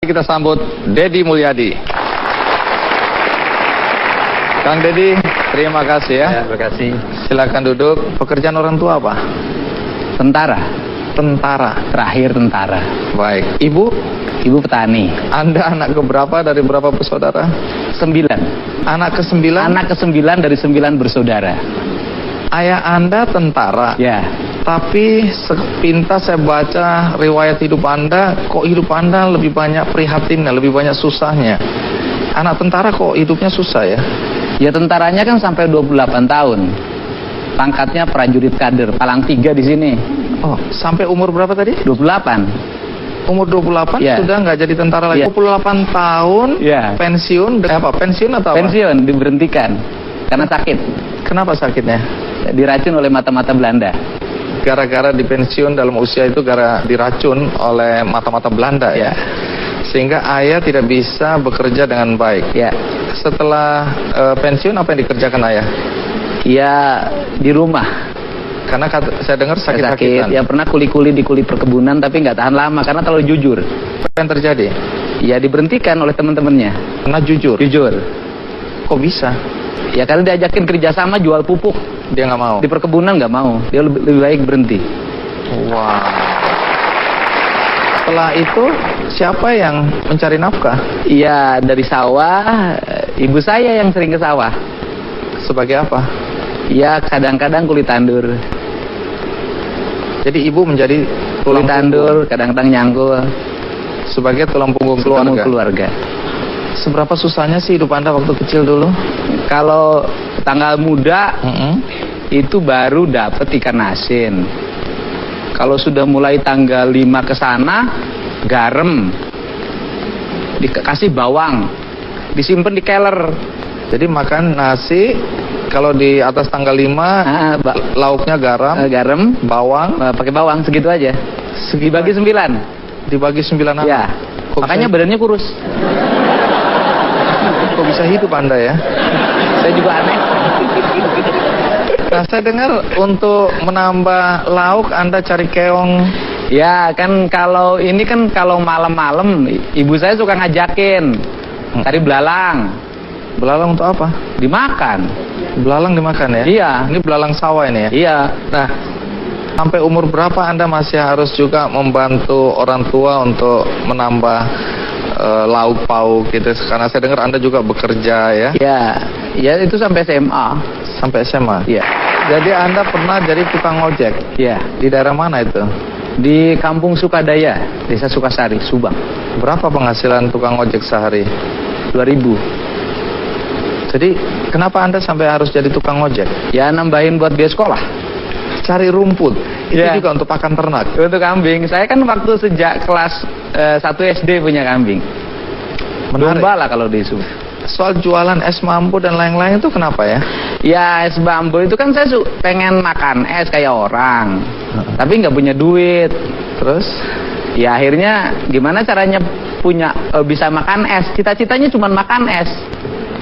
kita sambut Dedi Mulyadi. Kang Dedi, terima kasih ya. Terima kasih. Silakan duduk. Pekerjaan orang tua apa? Tentara. Tentara. Terakhir tentara. Baik. Ibu? Ibu petani. Anda anak keberapa dari berapa bersaudara? 9. Anak ke-9? Anak ke-9 dari 9 bersaudara. Ayah Anda tentara. Ya. Tapi sepintas saya baca riwayat hidup Anda, kok hidup Anda lebih banyak prihatinnya, lebih banyak susahnya. Anak tentara kok hidupnya susah ya? Ya tentaranya kan sampai 28 tahun. Pangkatnya prajurit kader, palang 3 di sini. Oh, sampai umur berapa tadi? 28. Umur 28 Ya. Sudah nggak jadi tentara lagi. Ya. 28 tahun Ya. pensiun. Apa? Pensiun atau apa? Pensiun, diberhentikan karena sakit. Kenapa sakitnya? Diracun oleh mata-mata Belanda. Gara-gara di pensiun dalam usia itu gara diracun oleh mata-mata Belanda ya. Sehingga ayah tidak bisa bekerja dengan baik. Ya. Setelah pensiun apa yang dikerjakan ayah? Ya di rumah. Karena saya dengar sakit-sakitan. Ya pernah kuli-kuli di kuli perkebunan tapi nggak tahan lama karena terlalu jujur. Apa yang terjadi? Ya diberhentikan oleh teman-temannya. Karena jujur. Jujur. Kok bisa? Ya karena diajakin kerjasama jual pupuk. Dia nggak mau. Di perkebunan nggak mau. Dia lebih baik berhenti. Wah. Setelah itu siapa yang mencari nafkah? Iya dari sawah. Ibu saya yang sering ke sawah. Sebagai apa? Ya kadang-kadang kulit tandur. Jadi ibu menjadi Kulit tandur, kadang-kadang nyangkul. sebagai tulang punggung Keluarga. keluarga. Seberapa susahnya sih hidup Anda waktu kecil dulu? Kalau tanggal muda itu baru dapat ikan asin. Kalau sudah mulai tanggal 5 ke sana, garam. Dikasih bawang. Disimpan di keler. Jadi makan nasi, kalau di atas tanggal 5 lauknya garam, Garam, bawang, pakai bawang segitu aja. Dibagi 9. dibagi 9 anak. Ya. Kok Makanya bisa, badannya kurus. kok bisa hidup Anda ya? Saya juga aneh. Nah, saya dengar untuk menambah lauk Anda cari keong. Ya kan kalau ini kan kalau malam-malam ibu saya suka ngajakin cari belalang. Belalang untuk apa? Dimakan. Belalang dimakan ya? Iya. Ini belalang sawah ini ya? Iya. Nah, sampai umur berapa Anda masih harus juga membantu orang tua untuk menambah lauk pauk gitu? Karena saya dengar Anda juga bekerja ya? Ya, ya itu sampai SMA. Sampai SMA? Iya. Jadi Anda pernah jadi tukang ojek? Iya. Di daerah mana itu? Di Kampung Sukadaya, Desa Sukasari, Subang. Berapa penghasilan tukang ojek sehari? 2.000. Jadi kenapa Anda sampai harus jadi tukang ojek? Ya nambahin buat biaya sekolah. Cari rumput. Itu Ya. juga untuk pakan ternak. Untuk kambing. Saya kan waktu sejak kelas 1 SD punya kambing. Menarik. Domba lah kalau di Subang. Soal jualan es mambu dan lain-lain itu kenapa ya? Ya es bambu itu kan saya pengen makan es kayak orang. Tapi nggak punya duit. Terus? Ya akhirnya gimana caranya bisa makan es. Cita-citanya cuma makan es.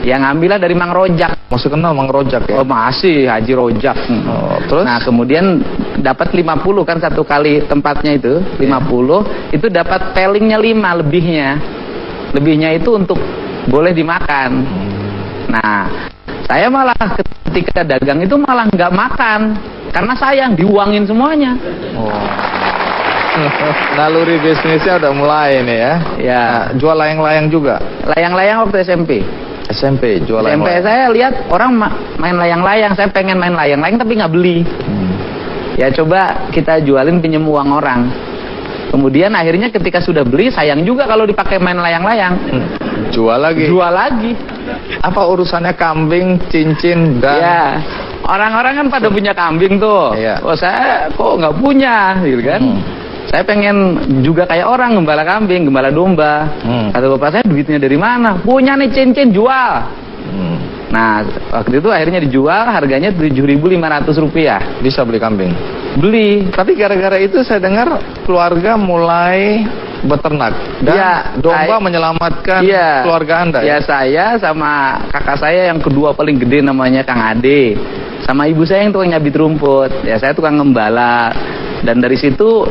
Ya ngambillah dari Mang Rojak. Masih kenal Mang Rojak ya? Oh masih Haji Rojak. Oh, terus? Nah kemudian dapat 50 kan satu kali tempatnya itu 50 itu dapat pelingnya 5 lebihnya itu untuk boleh dimakan. Nah saya malah ketika dagang itu malah nggak makan karena sayang diuangin semuanya. Oh. Naluri bisnisnya udah mulai nih ya? Ya. Nah, jual layang-layang juga? Layang-layang waktu SMP. SMP jual SMP layang-layang. saya lihat orang main layang-layang, saya pengen main layang-layang tapi nggak beli. Ya coba kita jualin pinjem uang orang. Kemudian akhirnya ketika sudah beli sayang juga kalau dipakai main layang-layang. Jual lagi? Jual lagi. Apa urusannya kambing, cincin, dan... Ya orang-orang kan pada punya kambing tuh. Iya. Oh saya kok nggak punya gitu kan. Saya pengen juga kayak orang gembala kambing, gembala domba. Kata bapak saya duitnya dari mana? Punya nih cincin jual. Nah waktu itu akhirnya dijual harganya Rp7.500. Bisa beli kambing? Beli. Tapi gara-gara itu saya dengar keluarga mulai beternak. Dan Ya, domba menyelamatkan iya, keluarga Anda ya? Saya sama kakak saya yang kedua paling gede namanya Kang Ade. Sama ibu saya yang tukang nyabit rumput. Ya saya tukang ngembala. Dan dari situ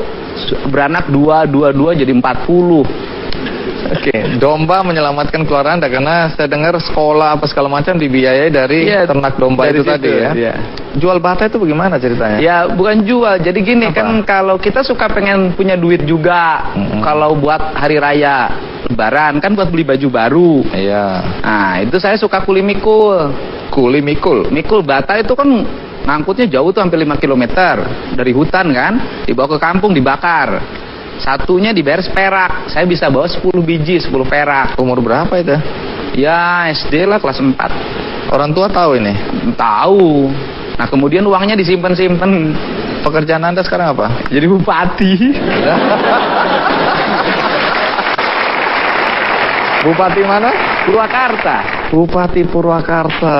beranak dua jadi 40. Oke, domba menyelamatkan keluarga Anda karena saya dengar sekolah apa segala macam dibiayai dari Iya, ternak domba dari itu situ, tadi ya. iya. Jual bata itu bagaimana ceritanya? Ya bukan jual, jadi gini Apa? kan kalau kita suka pengen punya duit juga, kalau buat hari raya Lebaran kan buat beli baju baru. Iya. Nah itu saya suka kuli mikul. Kuli mikul. Mikul bata itu kan ngangkutnya jauh tuh hampir 5 km dari hutan kan, dibawa ke kampung dibakar. Satunya dibayar seperak, saya bisa bawa 10 biji, 10 perak. Umur berapa itu? Ya SD lah kelas 4. Orang tua tahu ini. Tahu. Nah kemudian uangnya disimpan-simpan. Pekerjaan Anda sekarang apa? Jadi bupati. Bupati mana? Purwakarta. Bupati Purwakarta.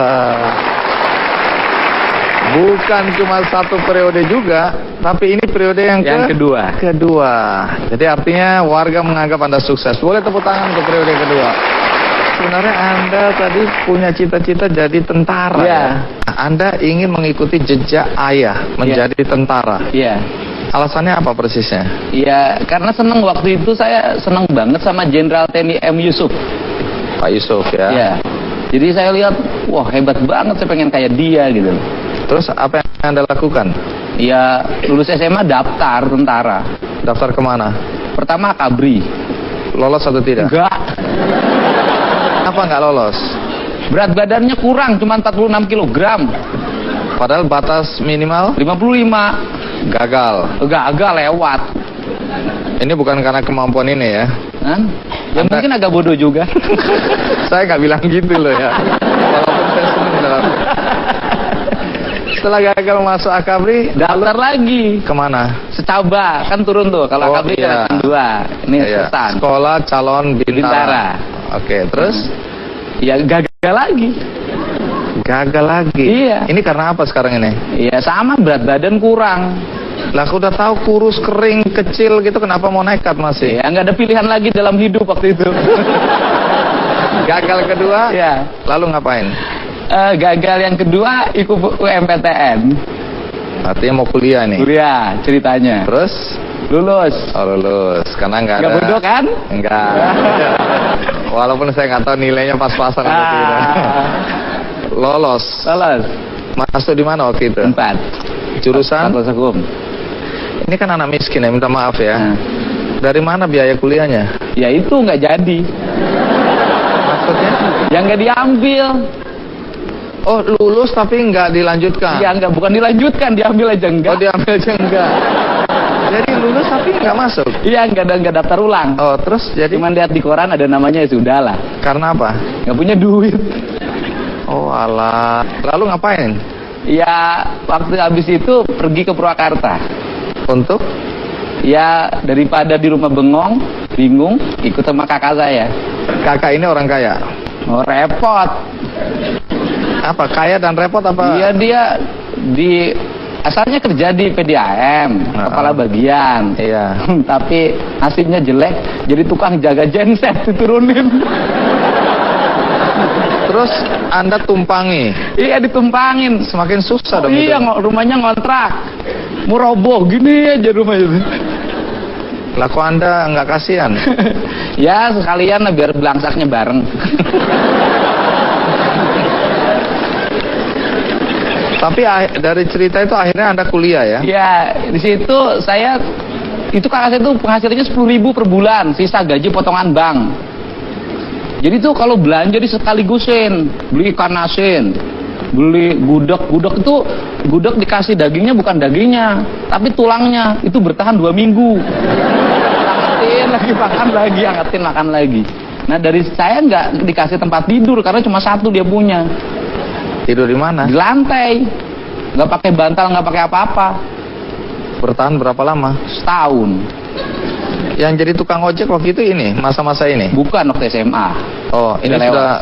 Bukan cuma satu periode juga, tapi ini periode yang kedua. Kedua. Jadi artinya warga menganggap Anda sukses. Boleh tepuk tangan untuk periode kedua. Sebenarnya Anda tadi punya cita-cita jadi tentara. Iya. Ya? Anda ingin mengikuti jejak ayah menjadi tentara. Iya. Alasannya apa persisnya? Iya, karena seneng waktu itu saya seneng banget sama Jenderal TNI M. Yusuf. Pak Yusuf ya. Iya. Jadi saya lihat, wah hebat banget, saya pengen kayak dia gitu. Terus apa yang Anda lakukan? Ya lulus SMA daftar tentara. Daftar kemana? Pertama Akabri. Lolos atau tidak? Enggak. Kenapa nggak lolos? Berat badannya kurang, cuma 46 kg. Padahal batas minimal 55. gagal. Gagal lewat. Ini bukan karena kemampuan ini ya. Kan? Ya Anda- mungkin agak bodoh juga. Saya nggak bilang gitu loh ya. Walaupun saya senang dalam. Setelah gagal masuk Akabri, Daftar lagi. kemana? Secaba, kan turun tuh. Kalau Oh, Akabri iya. kan 2. Ini Iya. Sultan. Sekolah calon bintara. Bintara. Oke, terus Ya gagal lagi. gagal lagi. Iya. Ini karena apa sekarang ini? Ya sama, berat badan kurang. Lah aku udah tahu kurus, kering, kecil gitu, kenapa mau nekat masih? Ya nggak ada pilihan lagi dalam hidup waktu itu. Gagal kedua, Ya. lalu ngapain? Gagal yang kedua ikut UMPTN. Artinya mau kuliah nih. Kuliah ceritanya. Terus? Lulus. Oh lulus, karena nggak Nggak ada. bodoh kan? Enggak. Walaupun saya nggak tahu nilainya pas-pasan atau tidak. Lolos. Lulus. Masuk di mana waktu itu? 4. Jurusan? Fakultas Hukum. Ini kan anak miskin ya, minta maaf ya. Nah. Dari mana biaya kuliahnya? Ya itu nggak jadi. Maksudnya? Yang nggak diambil. Oh lulus tapi nggak dilanjutkan? Ya nggak, bukan dilanjutkan, diambil aja enggak. Oh diambil aja enggak? Jadi lulus tapi nggak masuk? Iya nggak daftar ulang. Oh terus jadi? Cuman lihat di koran ada namanya, ya sudah lah. Karena apa? Nggak punya duit. Oh alah. Lalu ngapain? Ya waktu habis itu pergi ke Purwakarta. Untuk? Ya daripada di rumah bengong, bingung, ikut sama kakak saya. Kakak ini orang kaya? Oh repot. Apa? Kaya dan repot apa? Iya dia di asalnya kerja di PDAM, kepala bagian. Iya. Tapi nasibnya jelek, jadi tukang jaga genset diturunin. Terus Anda tumpangi? Iya ditumpangin. Semakin susah dong Iya itu. rumahnya ngontrak. Mau roboh gini aja rumah itu. Laku Anda nggak kasihan? Ya sekalian lah biar belangsaknya bareng. Tapi dari cerita itu akhirnya Anda kuliah ya? Ya di situ saya itu kakak saya tuh penghasilannya 10.000 per bulan, sisa gaji potongan bank. Jadi tuh kalau belanja di sekaligusin, beli ikan asin, beli gudeg itu gudeg dikasih dagingnya bukan dagingnya, tapi tulangnya, itu bertahan 2 minggu. Angetin lagi, makan lagi, angetin makan lagi. Nah dari saya nggak dikasih tempat tidur karena cuma 1 dia punya. Tidur di mana? Di lantai, nggak pakai bantal, nggak pakai apa-apa. Bertahan berapa lama? Setahun. Yang jadi tukang ojek waktu itu ini, masa-masa ini? Bukan waktu SMA. Oh, ini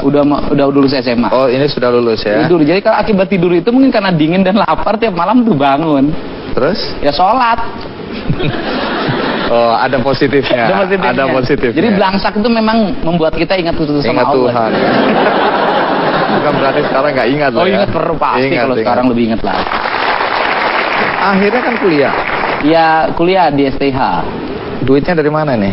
udah lulus SMA. Oh, ini sudah lulus ya? Tidur. Jadi kalau akibat tidur itu mungkin karena dingin dan lapar tiap malam tuh bangun. Terus? Ya sholat. Oh, ada positifnya. Ada positifnya. Jadi belangsak itu memang membuat kita ingat sama Ingat Allah. Tuhan. Bukan berarti sekarang nggak ingat Oh loh ya? ingat perlu pasti, kalau sekarang lebih ingat lah. Akhirnya kan kuliah. Ya kuliah di STH. Duitnya dari mana nih?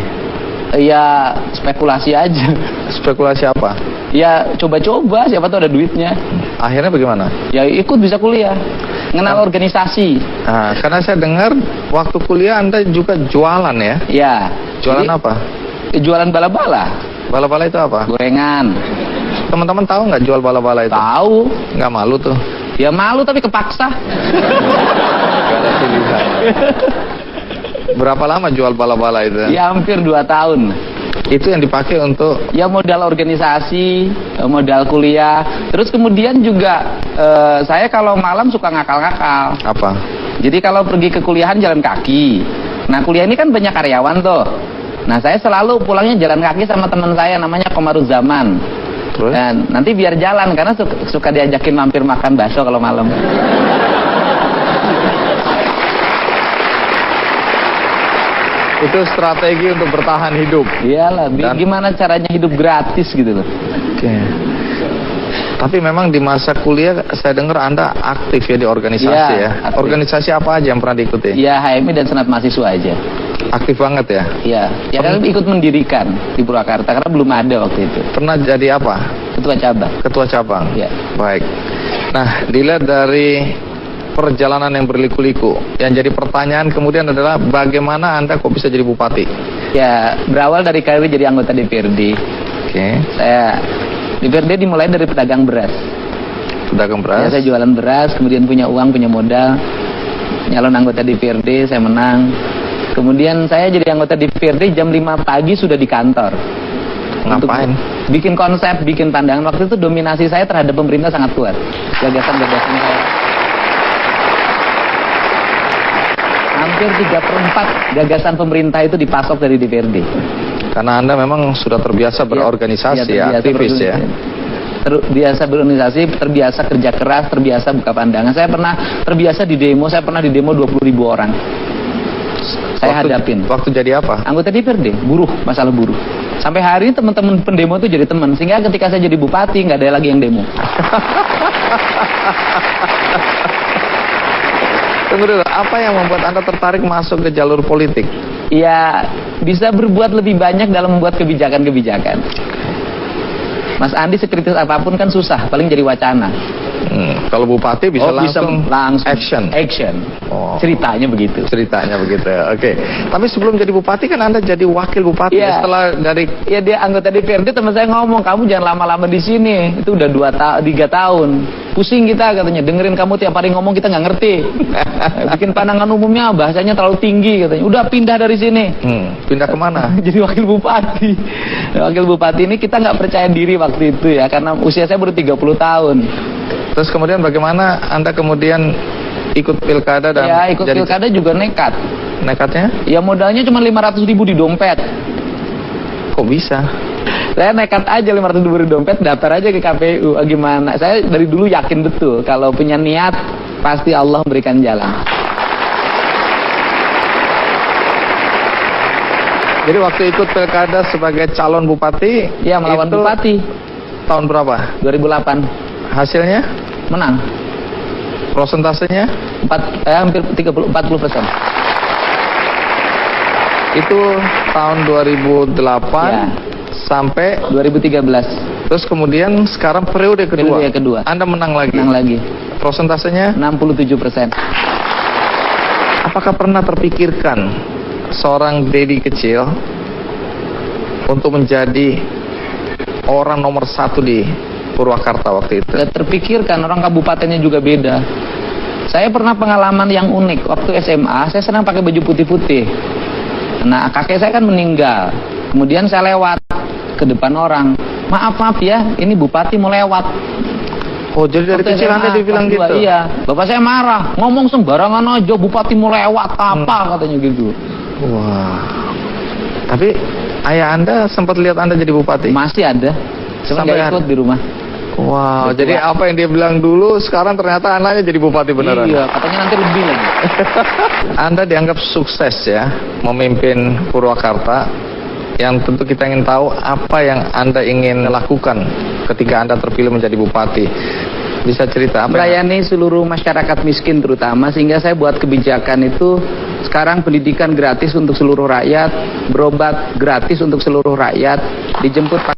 Ya spekulasi aja. Spekulasi apa? Ya coba-coba, siapa tahu ada duitnya. Akhirnya bagaimana? Ya ikut bisa kuliah, kenal organisasi. Nah, karena saya dengar waktu kuliah Anda juga jualan ya? Ya. Jualan Jadi, apa? Jualan bala-bala. Bala-bala itu apa? Gorengan. Teman-teman tahu nggak jual bala-bala itu? Tahu. Nggak malu tuh? Ya malu tapi kepaksa. Nggak ada pilihan. Berapa lama jual bala-bala itu? Ya hampir 2 tahun. Itu yang dipakai untuk? Ya modal organisasi, modal kuliah. Terus kemudian juga saya kalau malam suka ngakal-ngakal. Apa? Jadi kalau pergi ke kuliahan jalan kaki. Nah kuliah ini kan banyak karyawan tuh. Nah saya selalu pulangnya jalan kaki sama teman saya namanya Komaruzzaman. Terus? Dan nanti biar jalan karena suka diajakin mampir makan bakso kalau malam. Itu strategi untuk bertahan hidup. Iyalah, gimana caranya hidup gratis gitu loh. Oke. Tapi memang di masa kuliah saya dengar Anda aktif ya di organisasi ya. Aktif. Organisasi apa aja yang pernah diikuti? Ya HMI dan Senat Mahasiswa aja. Aktif banget ya? Iya. Ya kan ikut mendirikan di Purwakarta karena belum ada waktu itu. Pernah jadi apa? Ketua cabang. Ketua cabang? Iya. Baik. Nah, dilihat dari perjalanan yang berliku-liku, yang jadi pertanyaan kemudian adalah bagaimana Anda kok bisa jadi bupati? Ya, berawal dari karir jadi anggota DPRD. Oke. Saya DPRD dimulai dari pedagang beras. Pedagang Ya, beras? saya jualan beras, kemudian punya uang, punya modal. Nyalon anggota DPRD, saya menang. Kemudian saya jadi anggota DPRD jam 5 pagi sudah di kantor. Ngapain? Untuk bikin konsep, bikin pandangan. Waktu itu dominasi saya terhadap pemerintah sangat kuat. Gagasan-gagasan saya. Hampir 3/4 gagasan pemerintah itu dipasok dari DPRD. Karena Anda memang sudah terbiasa berorganisasi ya, aktivis ya. Terbiasa berorganisasi, terbiasa kerja keras, terbiasa buka pandangan. Saya pernah terbiasa di demo, saya pernah di demo 20.000 orang. Saya hadapin. Waktu jadi apa? Anggota DPRD, buruh, masalah buruh. Sampai hari ini teman-teman pendemo itu jadi teman. Sehingga ketika saya jadi bupati, nggak ada lagi yang demo. Tunggu dulu, apa yang membuat Anda tertarik masuk ke jalur politik? Ya, bisa berbuat lebih banyak dalam membuat kebijakan-kebijakan. Mas Andi sekritis apapun kan susah, paling jadi wacana. Kalau bupati bisa langsung action. Oh. Ceritanya begitu. Ceritanya begitu. Oke. Tapi sebelum jadi bupati kan Anda jadi wakil bupati. Ya. Setelah dari dia anggota DPRD, teman saya ngomong, kamu jangan lama-lama di sini. Itu udah 3 tahun. Pusing kita katanya, dengerin kamu tiap hari ngomong kita nggak ngerti. Bikin pandangan umumnya bahasanya terlalu tinggi katanya. Udah pindah dari sini. Pindah kemana? Jadi wakil bupati. Wakil bupati ini kita nggak percaya diri waktu itu ya, karena usia saya baru 30 tahun. Terus kemudian bagaimana Anda kemudian ikut pilkada dan ya ikut jadi... pilkada juga nekat. Nekatnya? Ya modalnya cuma 500.000 di dompet. Kok bisa? Saya nekat aja 500.000 di dompet, daftar aja ke KPU. Gimana? Saya dari dulu yakin betul kalau punya niat pasti Allah memberikan jalan. Jadi waktu ikut pilkada sebagai calon bupati, ya melawan bupati. Tahun berapa? 2008. Hasilnya? Menang. Prosentasenya? Hampir 40%. Itu tahun 2008 ya. Sampai 2013. Terus kemudian sekarang periode kedua. Periode kedua. Anda menang lagi. Menang lagi. Prosentasenya? 67%. Apakah pernah terpikirkan seorang Dedi kecil untuk menjadi orang nomor 1 di Purwakarta waktu itu? Gak terpikirkan, orang kabupatennya juga beda. Saya pernah pengalaman yang unik. Waktu SMA, saya senang pakai baju putih-putih. Nah, kakek saya kan meninggal. Kemudian saya lewat ke depan orang. Maaf ya, ini bupati mau lewat. Oh, jadi dari kecil Anda dibilang gitu? Iya. Bapak saya marah. Ngomong sembarangan aja, bupati mau lewat, apa katanya gitu. Wah. Tapi ayah Anda sempat lihat Anda jadi bupati? Masih ada. Cuma nggak ikut di rumah. Wow, jadi apa yang dia bilang dulu sekarang ternyata anaknya jadi bupati beneran. Iya, katanya nanti lebih lagi. Anda dianggap sukses ya memimpin Purwakarta. Yang tentu kita ingin tahu apa yang Anda ingin lakukan ketika Anda terpilih menjadi bupati. Bisa cerita apa? Melayani seluruh masyarakat miskin terutama, sehingga saya buat kebijakan itu Sekarang pendidikan gratis untuk seluruh rakyat, berobat gratis untuk seluruh rakyat, dijemput